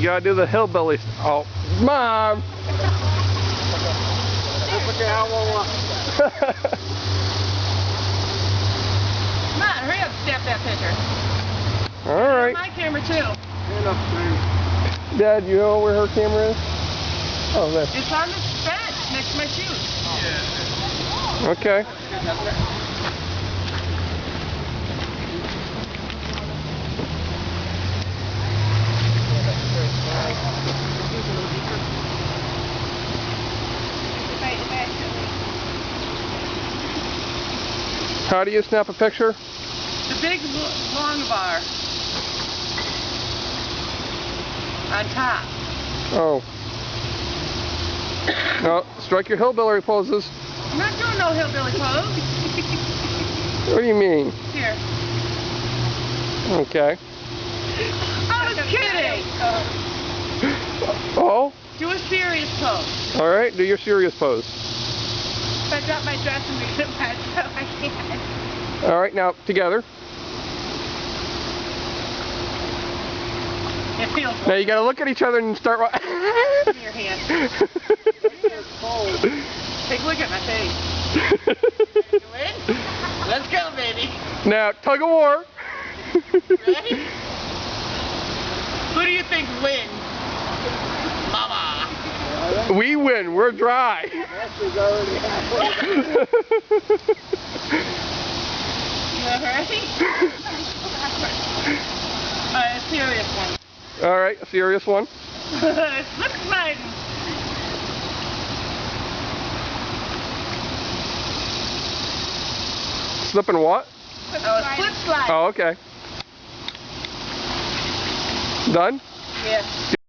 You gotta do the hillbilly. Oh, Mom! Come on, hurry up, snap that picture. All right. My camera too. Dad, you know where her camera is? Oh, there. It's on the bench next to my shoes. Okay. How do you snap a picture? The big long bar on top. Oh. No, strike your hillbilly poses. I'm not doing no hillbilly pose. What do you mean? Here. Okay. I was kidding. Oh? Do a serious pose. All right, do your serious pose. If I drop my dress and make it myself, I can't. All right, now together. It feels Now you gotta look at each other and start. Give me your hand. Take a look at my face. Win? Let's go, baby. Now tug of war. Ready? Who do you think wins? Mama. We win. We're dry. You ready? A serious one. All right, a serious one. Slip sliding. Slipping what? Slip sliding. Oh, okay. Done? Yeah.